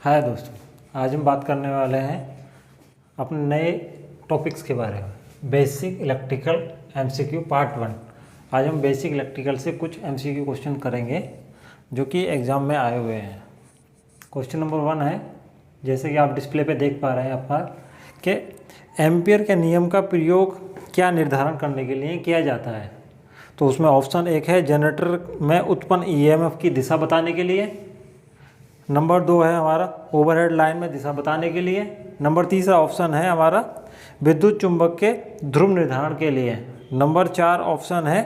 हाय दोस्तों, आज हम बात करने वाले हैं अपने नए टॉपिक्स के बारे में। Basic electrical MCQ part 1। आज हम बेसिक इलेक्ट्रिकल से कुछ एमसीक्यू क्वेश्चन करेंगे जो कि एग्ज़ाम में आए हुए हैं। क्वेश्चन नंबर 1 है, जैसे कि आप डिस्प्ले पे देख पा रहे हैं अपना, कि एम्पियर के नियम का प्रयोग क्या निर्धारण करने के लिए किया जाता है। तो उसमें ऑप्शन 1 है जनरेटर में उत्पन्न ईएमएफ की दिशा बताने के लिए। नंबर 2 है हमारा ओवरहेड लाइन में दिशा बताने के लिए। नंबर 3 ऑप्शन है हमारा विद्युत चुंबक के ध्रुव निर्धारण के लिए। नंबर 4 ऑप्शन है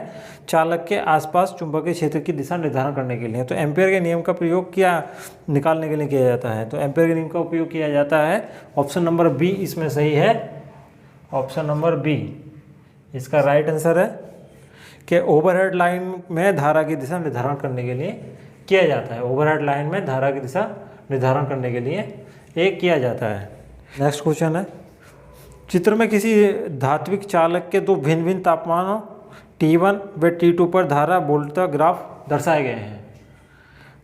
चालक के आसपास चुंबकीय क्षेत्र की दिशा निर्धारण करने के लिए। तो एम्पियर के नियम का प्रयोग क्या निकालने के लिए किया जाता है, तो एम्पियर के नियम का उपयोग किया जाता है। ऑप्शन नंबर बी इसमें सही है। ऑप्शन नंबर बी इसका राइट आंसर है कि ओवरहेड लाइन में धारा की दिशा निर्धारण करने के लिए किया जाता है। ओवरहेड लाइन में धारा की दिशा निर्धारण करने के लिए एक किया जाता है। नेक्स्ट क्वेश्चन है, चित्र में किसी धात्विक चालक के दो भिन्न भिन्न तापमानों T1 व T2 पर धारा वोल्टता ग्राफ दर्शाए गए हैं।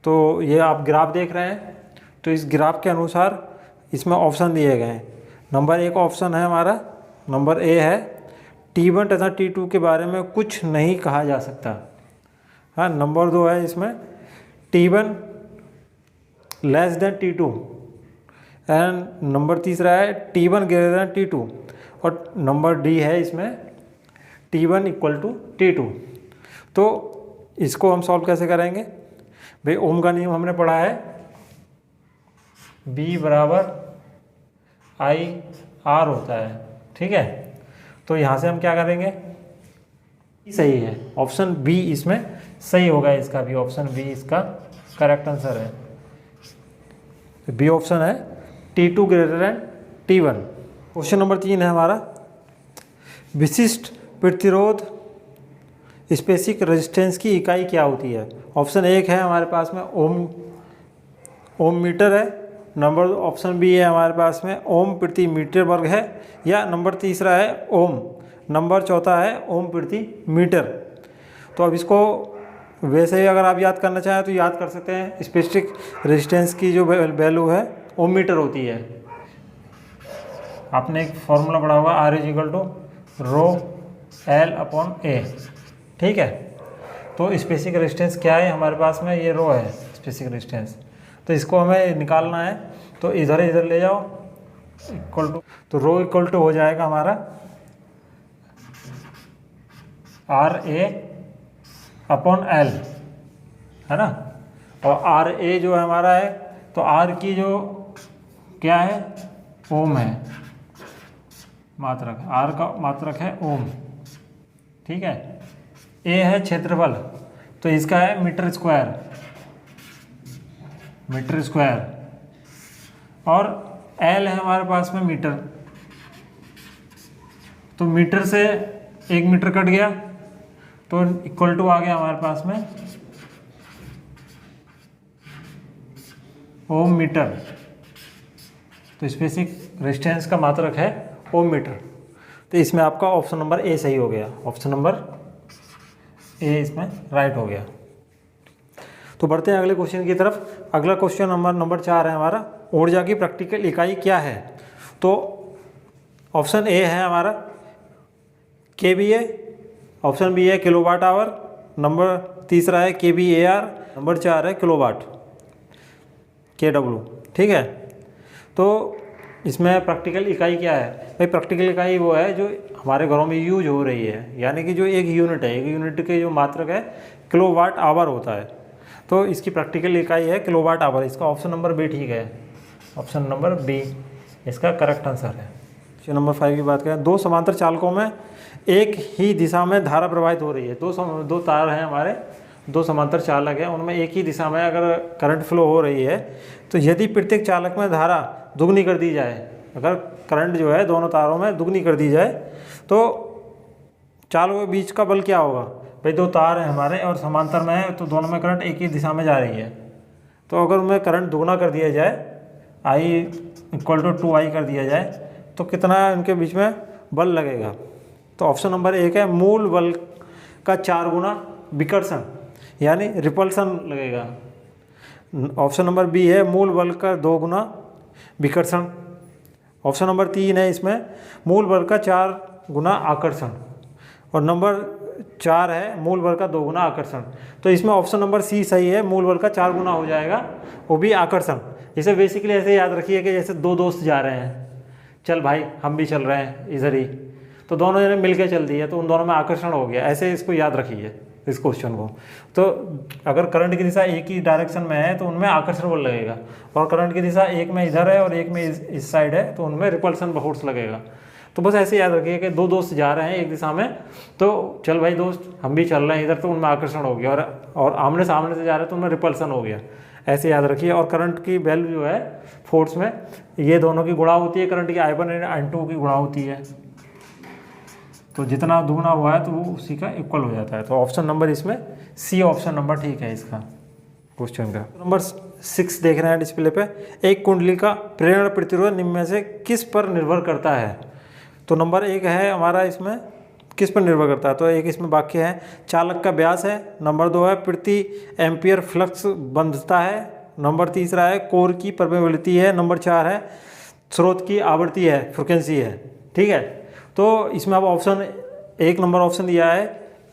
तो ये आप ग्राफ देख रहे हैं, तो इस ग्राफ के अनुसार इसमें ऑप्शन दिए गए हैं। नंबर 1 ऑप्शन है हमारा, नंबर ए है T1 तथा T2 के बारे में कुछ नहीं कहा जा सकता। हाँ, नंबर 2 है इसमें T1 less than T2 and number 3 है T1 ग्रेटर देन T2 और नंबर डी है इसमें T1 इक्वल टू T2। तो इसको हम सॉल्व कैसे करेंगे भाई, ओम का नियम हमने पढ़ा है, B बराबर आई आर होता है, ठीक है। तो यहाँ से हम क्या करेंगे, सही है, ऑप्शन बी इसमें सही होगा। इसका भी ऑप्शन बी इसका करेक्ट आंसर है। बी ऑप्शन है T2 greater than T1। Question number 3 है हमारा, विशिष्ट प्रतिरोध स्पेसिफिक रेजिस्टेंस की इकाई क्या होती है। ऑप्शन 1 है हमारे पास में ओम मीटर है। नंबर ऑप्शन बी है हमारे पास में ओम प्रति मीटर वर्ग है, या नंबर 3 है ओम। नंबर 4 है ओम प्रति मीटर। तो अब इसको वैसे ही अगर आप याद करना चाहें तो याद कर सकते हैं। स्पेसिफिक रेजिस्टेंस की जो वैल्यू है ओम मीटर होती है। आपने एक फॉर्मूला पढ़ा हुआ R equal to rho L upon A, ठीक है। तो स्पेसिफिक रेजिस्टेंस क्या है हमारे पास में, ये रो है स्पेसिफिक रेजिस्टेंस। तो इसको हमें निकालना है, तो इधर ले जाओ इक्वल टू, तो रो इक्वल टू हो जाएगा हमारा आर ए अपॉन एल, है ना। और आर ए जो हमारा है, तो आर की जो क्या है ओम है, मात्रक, आर का मात्रक है ओम, ठीक है। ए है क्षेत्रफल, तो इसका है मीटर स्क्वायर, और एल है हमारे पास में मीटर। तो मीटर से 1 मीटर कट गया, तो इक्वल टू आ गया हमारे पास में ओम मीटर। तो स्पेसिफिक रेजिस्टेंस का मात्रक है ओम मीटर। तो इसमें आपका ऑप्शन नंबर ए सही हो गया, ऑप्शन नंबर ए इसमें राइट हो गया। तो बढ़ते हैं अगले क्वेश्चन की तरफ। अगला क्वेश्चन नंबर 4 है हमारा, ऊर्जा की प्रैक्टिकल इकाई क्या है। तो ऑप्शन ए है हमारा KVA, ऑप्शन बी है किलोवाट आवर, नंबर 3 है kVAR, नंबर 4 है किलोवाट KW, ठीक है। तो इसमें प्रैक्टिकल इकाई क्या है भाई, प्रैक्टिकल इकाई वो है जो हमारे घरों में यूज हो रही है, यानी कि जो एक यूनिट है, एक यूनिट के जो मात्रक है किलोवाट आवर होता है। तो इसकी प्रैक्टिकल इकाई है किलोवाट आवर। इसका ऑप्शन नंबर बी ठीक है, ऑप्शन नंबर बी इसका करेक्ट आंसर है। क्वेश्चन नंबर 5 की बात करें, 2 समांतर चालकों में एक ही दिशा में धारा प्रवाहित हो रही है। दो तार हैं हमारे, 2 समांतर चालक हैं, उनमें एक ही दिशा में अगर करंट फ्लो हो रही है, तो यदि प्रत्येक चालक में धारा दुगनी कर दी जाए, अगर करंट जो है दोनों तारों में दुगनी कर दी जाए, तो चालकों के बीच का बल क्या होगा भाई। 2 तार हैं हमारे और समांतर में है, तो दोनों में करंट एक ही दिशा में जा रही है। तो अगर उनमें करंट दुगना कर दिया जाए, I इक्वल टू 2I कर दिया जाए, तो कितना इनके बीच में बल लगेगा। तो ऑप्शन नंबर 1 है मूल बल का 4 गुना विकर्षण यानी रिपल्सन लगेगा। ऑप्शन नंबर बी है मूल बल का 2 गुना विकर्षण। ऑप्शन नंबर 3 है इसमें मूल बल का 4 गुना आकर्षण। और नंबर 4 है मूल बल का 2 गुना आकर्षण। तो इसमें ऑप्शन नंबर सी सही है, मूल बल का 4 गुना हो जाएगा, वो भी आकर्षण। इसे बेसिकली ऐसे याद रखिए कि जैसे 2 दोस्त जा रहे हैं, चल भाई हम भी चल रहे हैं इधर ही, तो दोनों जने मिल के चल दिए तो उन दोनों में आकर्षण हो गया। ऐसे इसको याद रखिए इस क्वेश्चन को। तो अगर करंट की दिशा एक ही डायरेक्शन में है तो उनमें आकर्षण बल लगेगा, और करंट की दिशा एक में इधर है और एक में इस साइड है तो उनमें रिपल्सन फोर्स लगेगा। तो बस ऐसे याद रखिए कि 2 दोस्त जा रहे हैं एक दिशा में, तो चल भाई दोस्त हम भी चल रहे हैं इधर, तो उनमें आकर्षण हो गया, और आमने सामने से जा रहे हैं तो उनमें रिपल्सन हो गया। ऐसे याद रखिए। और करंट की वैल्यू जो है फोर्स में, ये दोनों की गुणा होती है, करंट की I1 और I2 की गुणा होती है, तो जितना दुगना हुआ है तो वो उसी का इक्वल हो जाता है। तो ऑप्शन नंबर इसमें सी ऑप्शन नंबर ठीक है इसका क्वेश्चन का। नंबर 6 देख रहे हैं डिस्प्ले पे, एक कुंडली का प्रेरण प्रतिरोध निम्न में से किस पर निर्भर करता है। तो नंबर 1 है हमारा इसमें किस पर निर्भर करता है, तो एक इसमें वाक्य है चालक का व्यास है। नंबर 2 है प्रति एम्पियर फ्लक्स बंधता है। नंबर 3 है कोर की परमेबिलिटी है। नंबर 4 है स्रोत की आवृत्ति है, फ्रिक्वेंसी है। ठीक है, तो इसमें अब ऑप्शन 1 नंबर ऑप्शन दिया है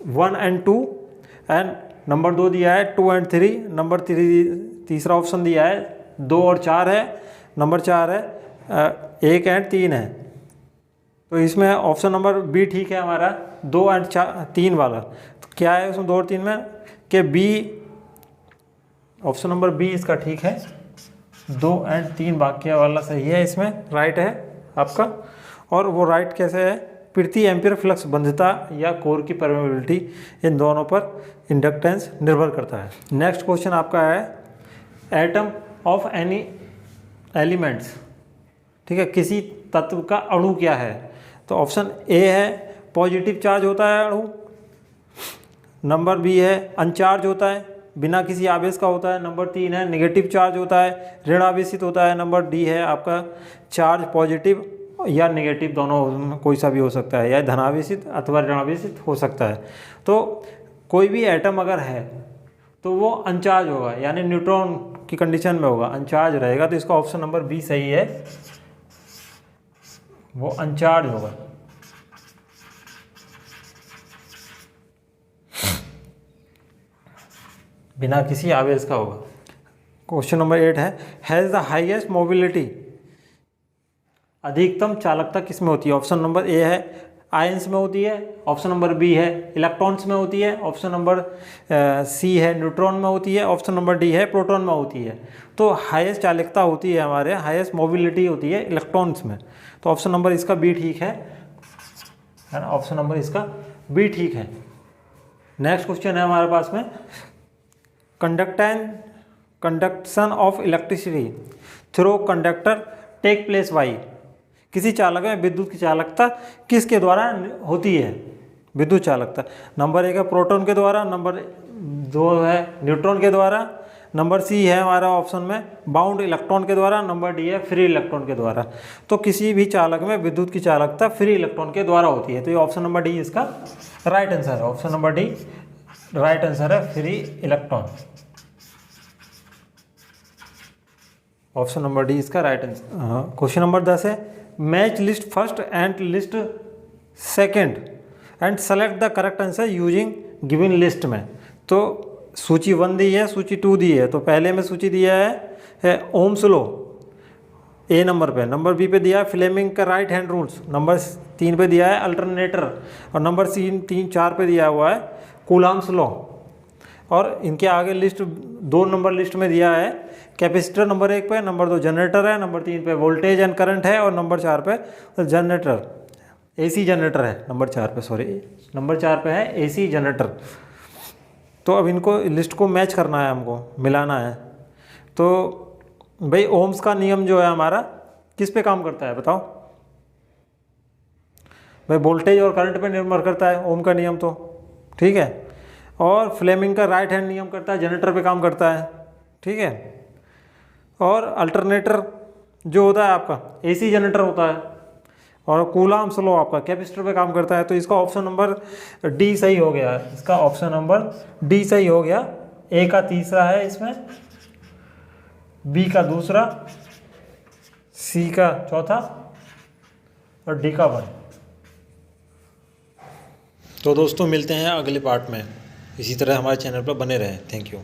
1 और 2, एंड नंबर 2 दिया है 2 और 3। नंबर 3 ऑप्शन दिया है 2 और 4 है। नंबर 4 है 1 और 3 है। तो इसमें ऑप्शन नंबर बी ठीक है हमारा, 2 और 3 वाला। तो क्या है उसमें 2 और 3 में कि बी, ऑप्शन नंबर बी इसका ठीक है, 2 और 3 वाक्य वाला सही है, इसमें राइट है आपका। और वो राइट कैसे है, प्रति एम्पियर फ्लक्स बंधता या कोर की परमेबिलिटी, इन दोनों पर इंडक्टेंस निर्भर करता है। नेक्स्ट क्वेश्चन आपका है एटम ऑफ एनी एलिमेंट्स। ठीक है, किसी तत्व का अणु क्या है। तो ऑप्शन ए है पॉजिटिव चार्ज होता है अणु। नंबर बी है अनचार्ज होता है, बिना किसी आवेश का होता है। नंबर 3 है नेगेटिव चार्ज होता है, ऋण आवेशित होता है। नंबर डी है आपका चार्ज पॉजिटिव या नेगेटिव, दोनों कोई सा भी हो सकता है, या धनावेशित अथवा ऋणावेशित हो सकता है। तो कोई भी एटम अगर है तो वो अनचार्ज होगा, यानी न्यूट्रॉन की कंडीशन में होगा, अनचार्ज रहेगा। तो इसका ऑप्शन नंबर बी सही है, वो अनचार्ज होगा। बिना किसी आवेश का होगा। क्वेश्चन नंबर 8 है हैज़ द हाईएस्ट मोबिलिटी। अधिकतम चालकता किस में होती है। ऑप्शन नंबर ए है आयंस में होती है। ऑप्शन नंबर बी है इलेक्ट्रॉन्स में होती है। ऑप्शन नंबर सी है न्यूट्रॉन में होती है। ऑप्शन नंबर डी है प्रोटॉन में होती है। तो हाईएस्ट चालकता होती है हमारे, हाईएस्ट मोबिलिटी होती है इलेक्ट्रॉन्स में। तो ऑप्शन नंबर इसका बी ठीक है ना, ऑप्शन नंबर इसका बी ठीक है। नेक्स्ट क्वेश्चन है हमारे पास में conduction of electricity through conductor take place by. किसी चालक में विद्युत की चालकता किसके द्वारा होती है, विद्युत चालकता। नंबर 1 है प्रोटॉन के द्वारा। नंबर 2 है न्यूट्रॉन के द्वारा। नंबर सी है हमारा ऑप्शन में बाउंड इलेक्ट्रॉन के द्वारा। नंबर डी है फ्री इलेक्ट्रॉन के द्वारा। तो किसी भी चालक में विद्युत की चालकता फ्री इलेक्ट्रॉन के द्वारा होती है। तो ये ऑप्शन नंबर डी इसका राइट आंसर है। Option number D right answer है, free electron. Option number D इसका राइट आंसर। क्वेश्चन नंबर 10 है match list first and list second and select the correct answer using given list में। तो सूची 1 दी है, सूची 2 दी है। तो पहले में सूची दिया है ओम्स लॉ ए नंबर पे। नंबर बी पे दिया है फ्लेमिंग का राइट हैंड रूल्स। नंबर 3 पे दिया है अल्टरनेटर। और नंबर 4 पे दिया हुआ है कूलॉम्स लॉ। और इनके आगे लिस्ट 2 नंबर लिस्ट में दिया है कैपेसिटर नंबर 1 पे, नंबर 2 जनरेटर है, नंबर 3 पे वोल्टेज एंड करंट है, और नंबर 4 पे जनरेटर एसी जनरेटर है। नंबर 4 पे, सॉरी, नंबर 4 पे है एसी जनरेटर। तो अब इनको लिस्ट को मैच करना है, हमको मिलाना है। तो भाई ओम्स का नियम जो है हमारा किस पे काम करता है बताओ। भाई वोल्टेज और करंट पे निर्भर करता है ओम का नियम, तो ठीक है। और फ्लेमिंग का राइट हैंड नियम करता है, जनरेटर पे काम करता है, ठीक है। और अल्टरनेटर जो होता है आपका एसी जनरेटर होता है। और कूलॉम्स लॉ आपका कैपेसिटर पे काम करता है। तो इसका ऑप्शन नंबर डी सही हो गया। इसका ऑप्शन नंबर डी सही हो गया। ए का तीसरा है इसमें, बी का दूसरा, सी का चौथा और डी का 1। तो दोस्तों मिलते हैं अगले पार्ट में। इसी तरह हमारे चैनल पर बने रहें। Thank you.